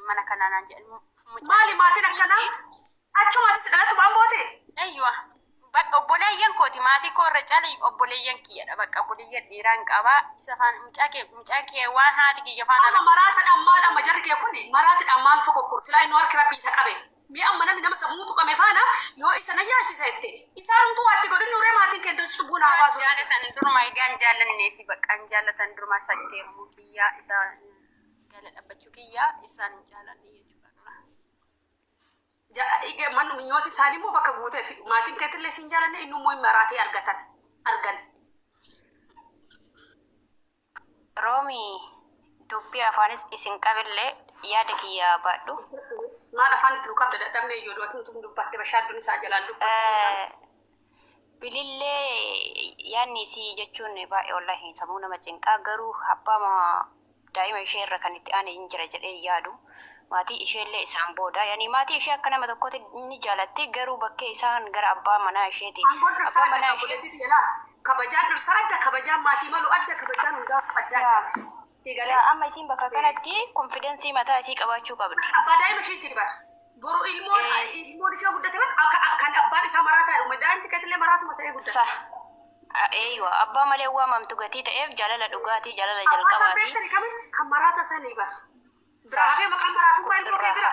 mana kanaan jedhan maali maatiin akkana achuma sidhalatu baamboote ayywa bakka obboleeyyan kooti maatii koorra calii obboleeyyan kiyyadha bakka obboleeyyan dhiiraan qabaa isa faan mucaa kee waan haati kiyya faana maraata dhammaadha majarri kee kun maraati dhammaan fokokkur silaa inni harki rabbii isa qabe mi amma namni nama sammuu tuqame faana yoo isa na yaachisa itti isaanumtu waatti godhin nuree maatiin kee dos shubuu naa baasu jaalatan duruma egaan jaallannee fi bakka jaalatan duruma sakteeruu kiyyaa isa gala dhabbachuu kiyyaa isaan jaalannee jechuudha dura mannu minyooti isaanii immoo bakka guutee fi maatiin keetillee siin jaalanne inni immoo maraatii argan Roomi dubbii afaanis isin qabillee yaada kiyyaa baadhu. Maal afaan itti qabda dadhabnee yoo du'atiin tun dubbatte bashaadduun isaa jalaan dubbatte. Bilillee yaadni isii jechuun baay'ee wallaahi sammuu nama cinqaa garuu abbaa daa'ima ishee irra kan itti aane hin jira jedhee yaadu. Maatii isheellee isaan booda yaani maatii ishee akka nama tokkotti ni jaalatti garuu bakkee isaan gara abbaa manaa isheeti. Abbaa manaa ishee kabajaan dhirsaa adda kabajaan maatii malu adda kabajaan hundaa adda. Amma isin bakka kanatti konfidensii mataa isii qabaachuu qabdi. Abbaa daa'ima isheetti bara. Boru ilmoon ishee guddate kan abbaan isaa maraataa jiru. Daa'imti keetillee maraatuma ta'ee guddate. Eeywa abbaa malee waamamtu gatii ta'eef jaalala dhugaatii jaalala jalqabaati. Kan maraata sanii bara. Biraafee maqaan maraatummaa ilmoo kee bira.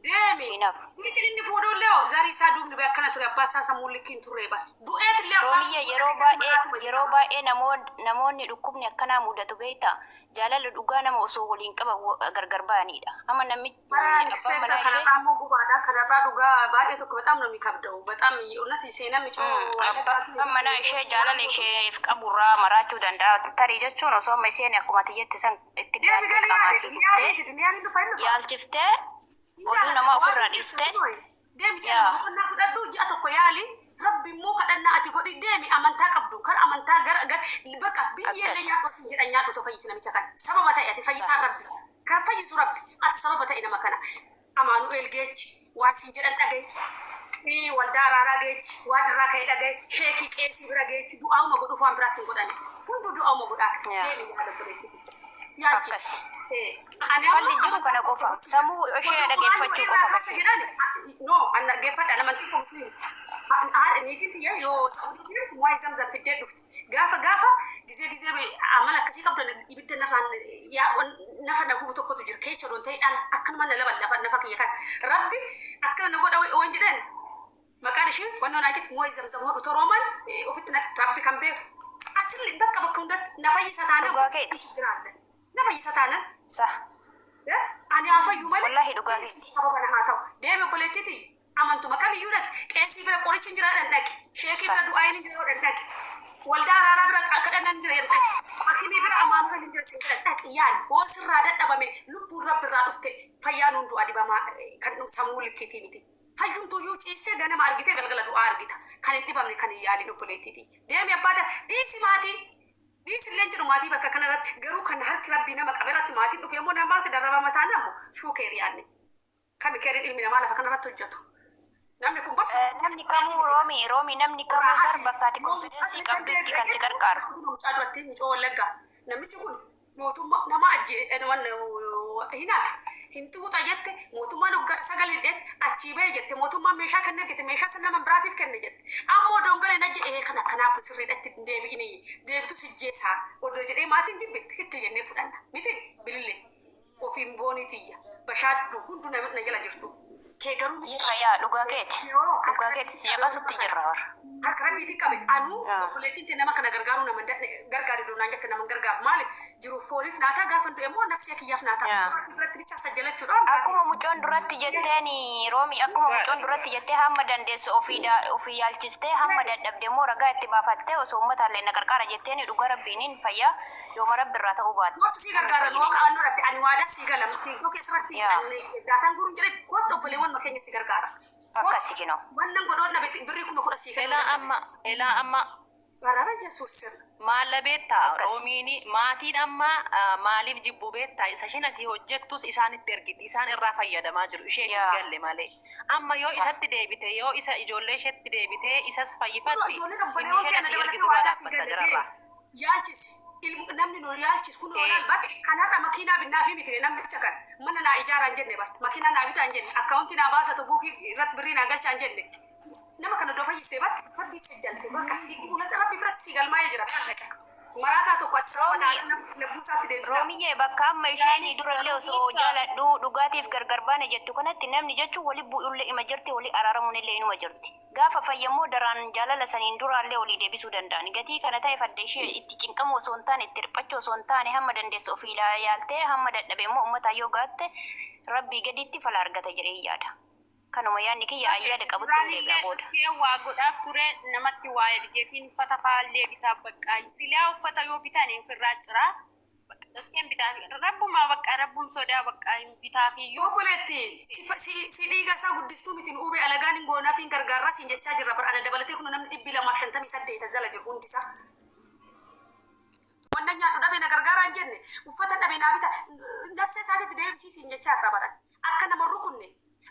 Deemi. Niitiin inni fuudhullee zarii isaa duubni bee akkana ture abbaa isaa sammuu likkiin turre bara. Du'eetillee Roomiyya yeroo baay'ee namoonni dhukkubni akkanaa mudatu beektaa jaalala dhugaa nama osoo waliin qaba gargar ba'anidha. Amma namichi abbaan manaa ishee ammoo gubaadha kanarraa dhugaa baay'ee tokko bataam namni kabda'u bataam unnati seenaa micoo abbaan manaa ishee jaalala isheef qaburraa maraachuu danda'a tarii jechuun osoo amma isheen akkuma tiyyetti san itti dhiyaatee qaamaa dhiiftee yaalchiftee oduu nama ofirraa dhiistee deemi qonnaa fudhadhu ji'a tokko yaali rabbi immoo kadhannaa ati godhi deemi amantaa qabdu kan amantaa bakka biyyee nyaadhu si jedhan nyaadhu to fayyisi namicha kana sababa ta'e ati fayyisaa rabbi kan fayyisu rabbi ati sababa ta'e nama kana Amaanu'eel geechi waan si jedhan dhagaye waldaa araaraa geechi waan irraa ka'e dhagaye sheekii qeesii bira geechi du'aa'uma godhuuf waan biraatti hin godhani hundi du'aa'uma godhaa deemi yaada godheetti yaalchisi. Falli jiru kana qofa sammuu ishee dhageeffachuu qofa kasi. No, anna geeffadha namantiin kan musliim. Niitiin tiyya yoo Saa'udiin waa'ee zamzam fiddee dhufti. Gaafa gizee amala akkasii qabdu ibidda nafa naguu tokkotu jira. Keecha doon ta'eedhaan akkanuma na lafa nafa kiyya kan. Rabbi akkana na godha waan jedhan. Maqaan ishee wannoon akitti waa'ee zamzam hodhu torooman ofitti rabbi kan beeku. Asirri bakka hundatti na fayyisa taanaan. Na fayyisa taanaan. Ani afayyu malee wallahi dhugaa keeti sababa na haa ta'u deeme boleettiti amantuma kamiyyuu dhaqi qeesii bira qorichi hin jiraadhan dhaqi sheekii bira du'aayin hin jiraadhan dhaqi waldaa araaraa bira kadhannan hin jiran dhaqi hakimii bira amaanuudha hin jiran sin jedhan dhaqi yaali hoo sirraa dadhabame lubbuun rabbi irraa dhufte fayyaan hunduu adibamaa kan sammuu likkiitii miti fayyumtuyyuu ciistee ganama argitee galgala du'aa argita kan hin dhibamne kan hin yaalin obboleettiti deeme abbaada dhiisi maatii Diisilleen jedhu maatii bakka kanarratti garuu kan harki rabbii nama qabeerratti maatiin dhufe immoo namaatti daraba mataa namu shuukeeri yaanne. Kami keeriin ilmi namaa lafa kanarratti hojjetu. Namni kun barsa. Namni kamuu Roomi namni kamuu gar bakkaatti konfidensii qabdutti kan si gargaaru. Mucaa duratti mucoo wallaggaa. Namichi kun mootummaa nama hinaadha. Hintuuta jette mootummaan sagalee jette achii ba'e jette mootummaan meeshaa kennee jette meeshaa sana nama biraatiif kenne jette. Ammoo dongalee na jedhee kana kanaaf sirriidhatti deebitu si jeesaa odoo jedhee maatiin jibbe tikkitti jennee fudhanna. Miti bilillee ofiin booniitiyya bashaaddu hundu na jala jirtu. Kee garuu yaa dhugaa keeti si yaqasutti jirra warra. Harka rabbiitii qabe anuu obboleettiin nama kana gargaaruu nama gargaari doonaan jette nama gargaaru maaliif jiruuf fooliif naataa gaafa du'e immoo nafsee kiyyaaf naataa duratti bicha sajjalachuudhaan akkuma mucoon duratti jetteeni Roomi akkuma mucoon duratti jettee hamma dandeessu ofii yaalchistee hamma dadhabde immoo ragaa itti baafattee osoo uummataallee na qarqaara jetteeni dhugaa rabbiiniin fayyaa yooma rabbi irraa ta'uu baate. Gootu sii gargaara noo qabaannoo rabbi ani waadaa sii galam tiiktoo keessatti daataan guruun jedhe gootu obboleewwan makeenya sii gargaara. Akkasi kinoo. Wannan godhoon nabi birrii kuma kudha sii kenna. Elaa amma. Waraana Yesuus sir. Maalla beektaa Roomiini maatiin amma maaliif jibbu beektaa isa isheen asii hojjettus isaanitti ergiti isaan irraa fayyadamaa jiru ishee hin galle malee. Amma yoo isatti deebite yoo isa ijoollee isheetti deebite isas fayyifatti inni isheen asii ergitu waa dhaabbata jirarraa. yaalchis namni nu yaalchis kun olaal bar kanarra makiinaa binnaa fi mitire namni chakan mana naa ijaaraan jenne bar makiinaa naa bitaan jenne akkaawuntii naa baasatu buukii irratti birrii naa galchaan jenne nama kana doo fayyistee bar rabbi sajjalte bakka ulata rabbi biratti si galmaa'ee jira marataa tokko ati sabbataa Roomiyye bakka amma isheen durallee osoo jaaladhu dhugaatiif gargar baane jettu kanatti namni jechuun wali bu'ullee ima jirti wali araaramuun illee inuma jirti. Gaafa fayyammoo daraan jaalala saniin duraallee walii deebisuu danda'an. Gatii kana ta'e fadda ishee itti cinqamu osoo hin taane itti hirphachuu osoo hin taane hamma dandeessu ofii yaaltee hamma dadhabe immoo uummataa yoo gaatte rabbii gaditti fala argata jedhee yaada. Kanuma yaadni kiyya ayyaada qabutti hin deebi'a booda. Iskee waa godhaaf ture namatti waa ergeefiin uffata faallee bitaa bakka silaa uffata yoo bitan ofirraa ciraa iskeen bitaa rabbuma bakka rabbum sodaa bakka bitaa fi yoo Obboleetti si dhiiga isaa guddistuu mitiin uubee alagaan hin goonaa fi hin gargaarraa siin jechaa jirra bara ana dabalatee kun namni 258 jala jiru hundi isaa. Wannan nyaadhu dhabe na gargaaraa hin jenne uffata dhabe naa bita nafsa isaatiitti deebisiisiin jechaa irra baran akka nama rukunne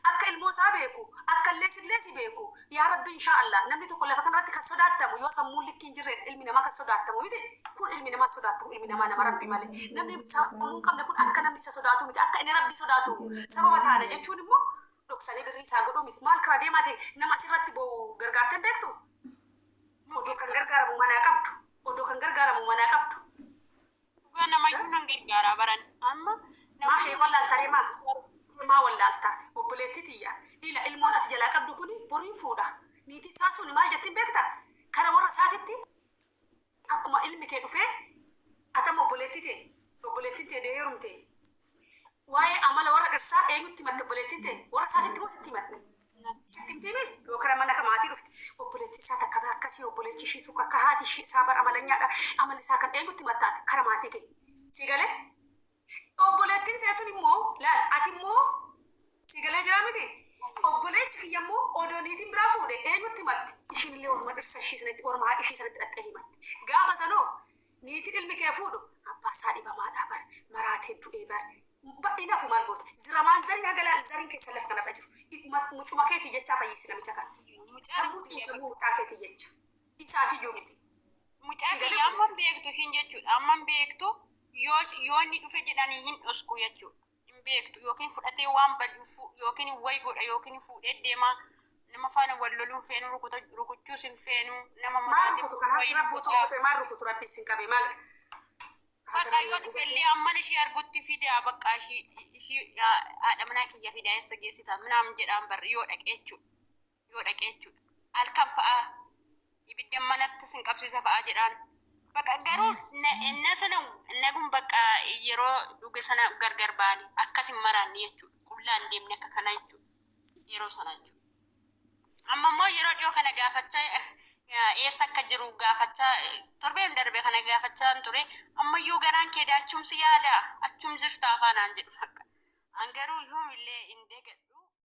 akka ilmoo isaa beeku akka illee si beeku yaa rabbi inshaallah namni tokko lafa kanarratti kan sodaatamu yoo sammuun likki hin jirre ilmi namaa kan sodaatamu miti kun ilmi namaa sodaatamu ilmi namaa nama rabbi malee namni kun qabne kun akka namni isa sodaatu miti akka inni rabbi sodaatu sababa taana jechuun immoo dhoksanii birrii isaa godhuu miti maal karaa deemaa ta'e nama asirratti boo gargaartee beektu odoo kan gargaaramu manaa qabdu odoo kan gargaaramu manaa qabdu. dhugaa namayyuu nan gargaaraa baran amma Maa wallaaltare maa wallaalta obboleetti tiyya ila ilmoon ati jalaa qabdu kuni boriin fuudha niitii isaa suni maal jettiin beekta kara warra isaatitti akkuma ilmi kee dhufee atama obboleettiin tee deeerumte waa'ee amala warra dhirsaa eenyutti himatte obboleettiin tee warra isaatitti moo sitti himatte sitti himtimi yoo kara mana kamaatii dhufte obboleettiin isaa takka akkasii obboleetti ishii suka akka haati ishii isaa bara amalanyaadha amala isaa kan eenyutti himattaate kara maatii kee si galee obboleettiin teetun immoo laal ati immoo si galee jira miti obboleechi kiyya immoo odoo niitiin biraa fuudhe eenyutti himatti ishiin illee orma dhirsa ishii sanatti orma haadha ishii sanatti dhaqxee himatti gaafa sanoo niitiin ilmi kee fuudhu abbaa isaa dhibamaadhaa bar maraatee du'ee bar baay'inaaf maal goota ziramaan zarin hagalaal zarin keessa lafa kanarra jiru mucuma keetii jechaa fayyisi namicha kana sammuu xiisamuu mucaa keetii jecha isaaf iyyuu miti. Mucaa kiyya amman beektu ishiin jechuudha amman beektu yoo inni dhufe jedhanii hin dhosku jechuudha. Hin beektu yookiin fudhatee waan bal'uuf yookiin wayi godha yookiin fuudhee deema nama faana wal loluun feenu rukuchuus hin feenu nama muraate maal rukutu rabbi sin qabe maal bakka yoo dhufe illee amman ishee argutti fide bakka ishii haadha manaa kiyya fide eessa geessita minaam jedhaan barri yoo dhaqee jechuudha halkan fa'aa ibidda manatti sin qabsiisa fa'aa jedhaan. Bakka garuu na sana nagun bakka yeroo dhuge sana gargar baani akkasin maraan jechuudha. Qullaan deemne akka kana jechuudha. Yeroo sana jechuudha. Amma immoo yeroo dhiyoo kana gaafachaa eessa akka jiru gaafachaa torbeen darbe kana gaafachaa ture ammayyuu garaan kee daachumsi yaada achum jirta afaanaan jedhu bakka. An garuu yoomillee hin deeggadhu.